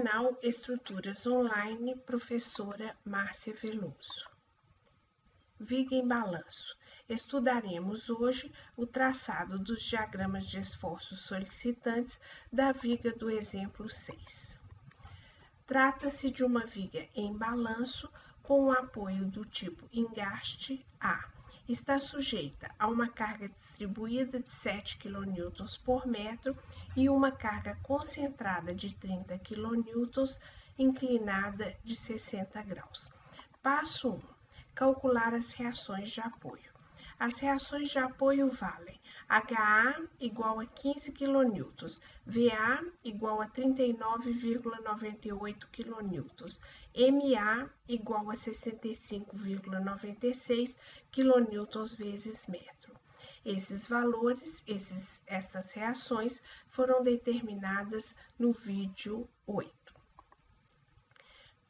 Canal Estruturas Online, professora Márcia Veloso. Viga em balanço. Estudaremos hoje o traçado dos diagramas de esforços solicitantes da viga do exemplo 6. Trata-se de uma viga em balanço com o apoio do tipo engaste A. Está sujeita a uma carga distribuída de 7 kN por metro e uma carga concentrada de 30 kN inclinada de 60 graus. Passo 1. Calcular as reações de apoio. As reações de apoio valem HA igual a 15 kN, VA igual a 39,98 kN, MA igual a 65,96 kN vezes metro. Esses valores, essas reações foram determinadas no vídeo 8.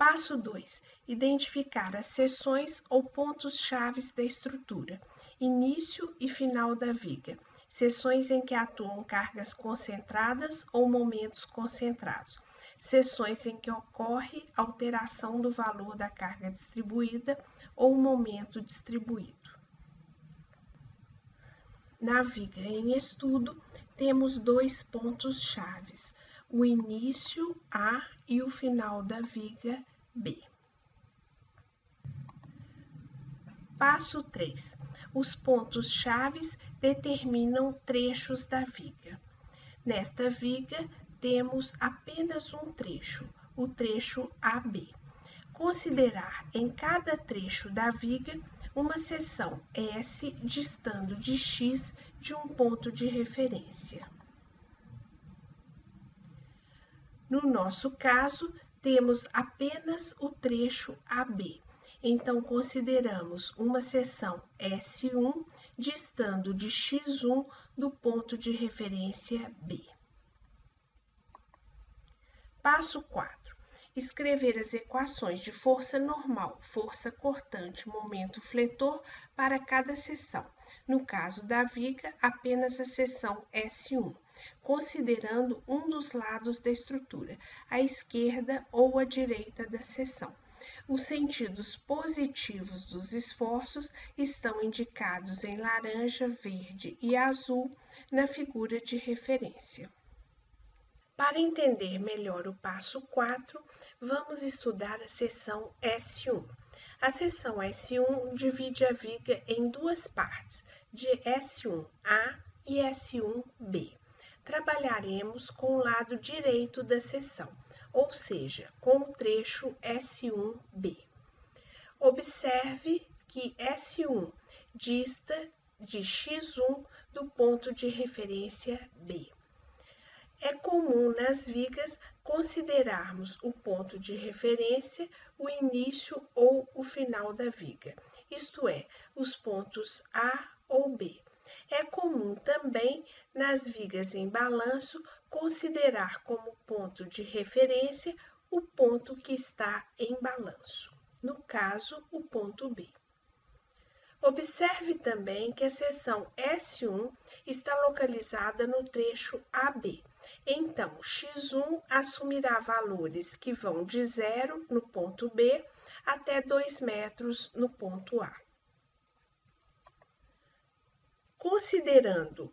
Passo 2. Identificar as seções ou pontos-chave da estrutura, início e final da viga, seções em que atuam cargas concentradas ou momentos concentrados, seções em que ocorre alteração do valor da carga distribuída ou momento distribuído. Na viga em estudo, temos dois pontos-chave, o início A e o final da viga B. Passo 3. Os pontos-chave determinam trechos da viga. Nesta viga, temos apenas um trecho, o trecho AB. Considerar em cada trecho da viga uma seção S distando de X de um ponto de referência. No nosso caso, temos apenas o trecho AB. Então, consideramos uma seção S1 distando de X1 do ponto de referência B. Passo 4. Escrever as equações de força normal, força cortante, momento fletor para cada seção. No caso da viga, apenas a seção S1, considerando um dos lados da estrutura, a esquerda ou a direita da seção. Os sentidos positivos dos esforços estão indicados em laranja, verde e azul na figura de referência. Para entender melhor o passo 4, vamos estudar a seção S1. A seção S1 divide a viga em duas partes, de S1A e S1B. Trabalharemos com o lado direito da seção, ou seja, com o trecho S1B. Observe que S1 dista de X1 do ponto de referência B. É comum nas vigas considerarmos o ponto de referência o início ou o final da viga, isto é, os pontos A ou B. É comum também nas vigas em balanço considerar como ponto de referência o ponto que está em balanço, no caso, o ponto B. Observe também que a seção S1 está localizada no trecho AB. Então, X1 assumirá valores que vão de 0 no ponto B até 2 metros no ponto A. Considerando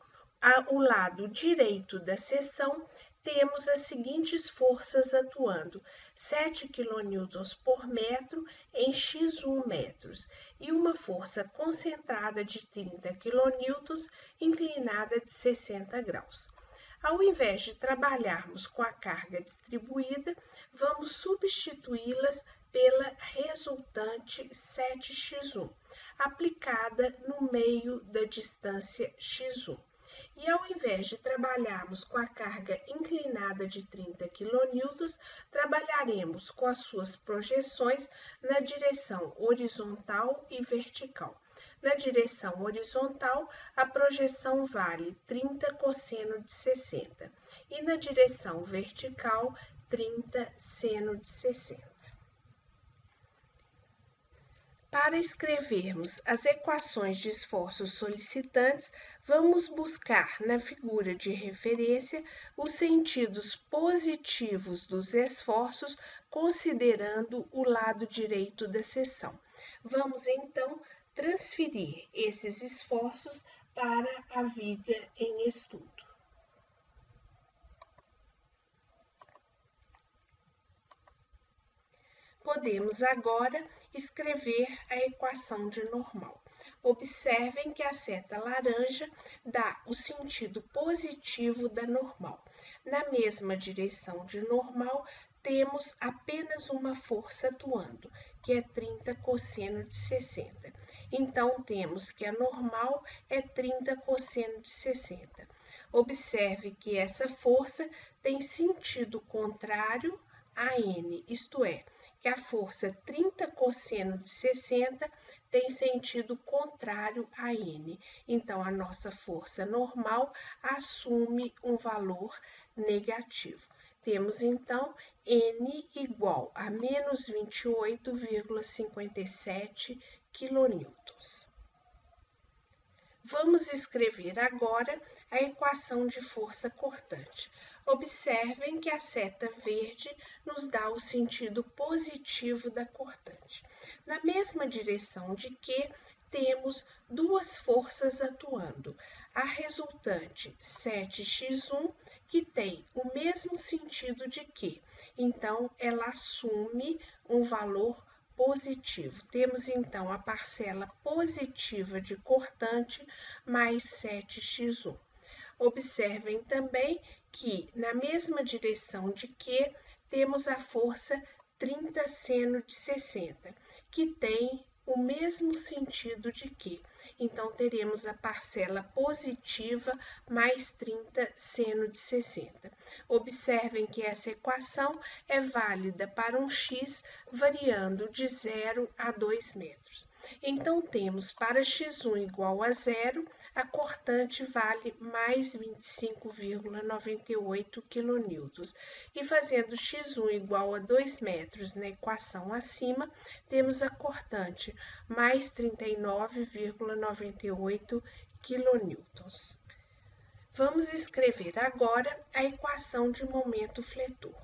o lado direito da seção, temos as seguintes forças atuando: 7 kN por metro em X1 metros e uma força concentrada de 30 kN inclinada de 60 graus. Ao invés de trabalharmos com a carga distribuída, vamos substituí-las pela resultante 7x1, aplicada no meio da distância x1. E ao invés de trabalharmos com a carga inclinada de 30 kN, trabalharemos com as suas projeções na direção horizontal e vertical. Na direção horizontal, a projeção vale 30 cosseno de 60 e na direção vertical, 30 seno de 60. Para escrevermos as equações de esforços solicitantes, vamos buscar na figura de referência os sentidos positivos dos esforços, considerando o lado direito da seção. Vamos então transferir esses esforços para a viga em estudo. Podemos agora escrever a equação de normal. Observem que a seta laranja dá o sentido positivo da normal. Na mesma direção de normal, temos apenas uma força atuando, que é 30 cosseno de 60. Então, temos que a normal é 30 cosseno de 60. Observe que essa força tem sentido contrário a N, isto é, que a força 30 cosseno de 60 tem sentido contrário a N. Então, a nossa força normal assume um valor negativo. Temos, então, N igual a menos 28,57 kN. Vamos escrever agora a equação de força cortante. Observem que a seta verde nos dá o sentido positivo da cortante. Na mesma direção de Q, temos duas forças atuando. A resultante 7x1, que tem o mesmo sentido de Q. Então, ela assume um valor positivo. Temos, então, a parcela positiva de cortante mais 7x1. Observem também que, na mesma direção de Q, temos a força 30 seno de 60, que tem o mesmo sentido de Q. Então, teremos a parcela positiva mais 30 seno de 60. Observem que essa equação é válida para um x variando de 0 a 2 metros. Então, temos para x1 igual a 0, a cortante vale mais 25,98 kN. E fazendo x1 igual a 2 metros na equação acima, temos a cortante mais 39,98 kN. Vamos escrever agora a equação de momento fletor.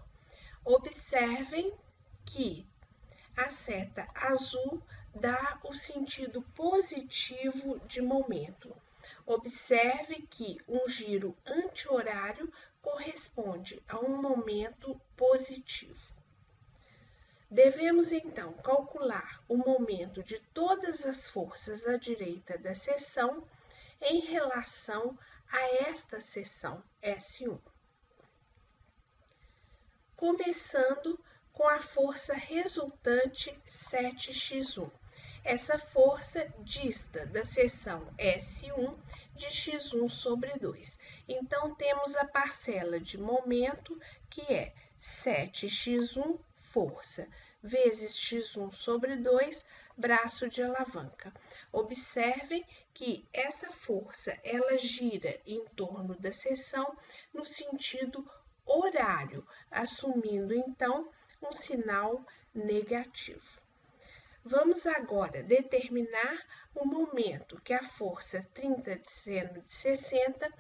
Observem que a seta azul dá o sentido positivo de momento. Observe que um giro anti-horário corresponde a um momento positivo. Devemos, então, calcular o momento de todas as forças à direita da seção em relação a esta seção S1. Começando com a força resultante 7x1. Essa força dista da seção S1 de x1 sobre 2. Então, temos a parcela de momento, que é 7x1 força, vezes x1 sobre 2, braço de alavanca. Observem que essa força, ela gira em torno da seção no sentido horário, assumindo, então, um sinal negativo. Vamos agora determinar o momento que a força 30 seno de 60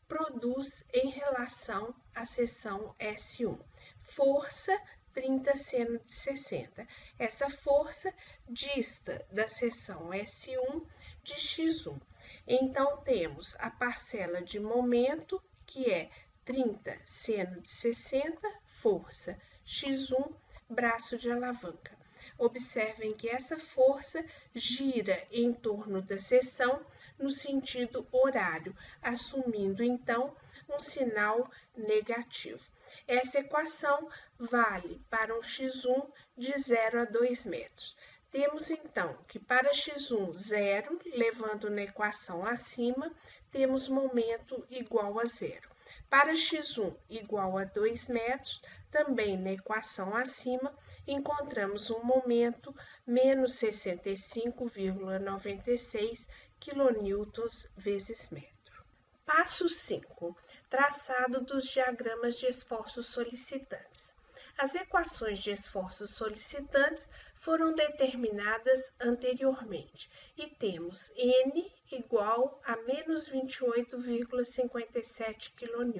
produz em relação à seção S1. Força 30 seno de 60. Essa força dista da seção S1 de x1. Então, temos a parcela de momento, que é 30 seno de 60, força, x1, braço de alavanca. Observem que essa força gira em torno da seção no sentido horário, assumindo, então, um sinal negativo. Essa equação vale para um x1 de 0 a 2 metros. Temos, então, que para x1, 0, levando na equação acima, temos momento igual a 0. Para x1 igual a 2 metros, também na equação acima, encontramos um momento menos 65,96 kN vezes metro. Passo 5. Traçado dos diagramas de esforços solicitantes. As equações de esforços solicitantes foram determinadas anteriormente e temos N igual a menos 28,57 kN.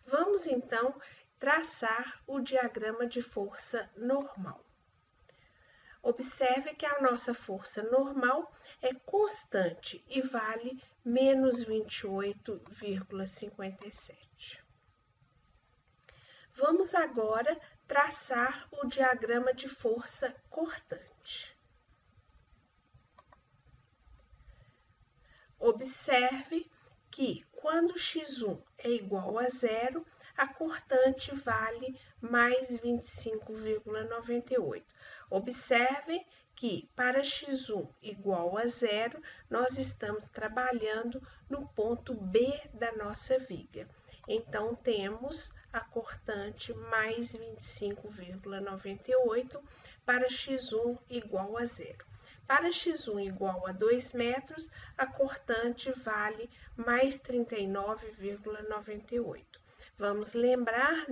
Vamos então traçar o diagrama de força normal. Observe que a nossa força normal é constante e vale menos 28,57. Vamos agora traçar o diagrama de força cortante. Observe que quando x1 é igual a zero, a cortante vale mais 25,98. Observe que para x1 igual a zero, nós estamos trabalhando no ponto B da nossa viga. Então, temos a cortante mais 25,98 para x1 igual a zero. Para x1 igual a 2 metros, a cortante vale mais 39,98. Vamos lembrar,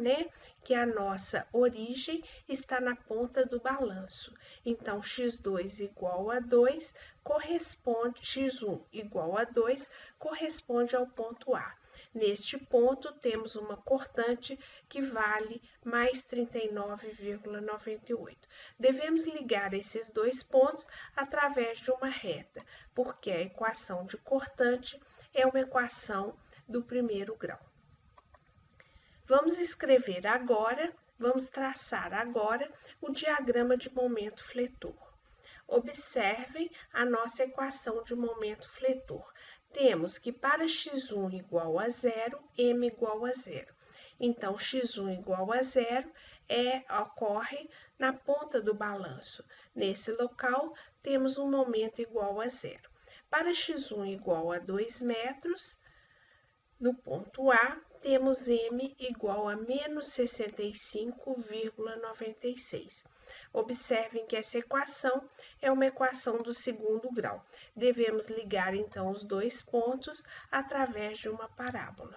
que a nossa origem está na ponta do balanço. Então, x2 igual a 2 corresponde, x1 igual a 2 corresponde ao ponto A. Neste ponto, temos uma cortante que vale mais 39,98. Devemos ligar esses dois pontos através de uma reta, porque a equação de cortante é uma equação do primeiro grau. Vamos traçar agora o diagrama de momento fletor. Observem a nossa equação de momento fletor. Temos que para x1 igual a zero, m igual a zero. Então, x1 igual a zero ocorre na ponta do balanço. Nesse local, temos um momento igual a zero. Para x1 igual a 2 metros, no ponto A, temos m igual a menos 65,96. Observem que essa equação é uma equação do segundo grau. Devemos ligar, então, os dois pontos através de uma parábola.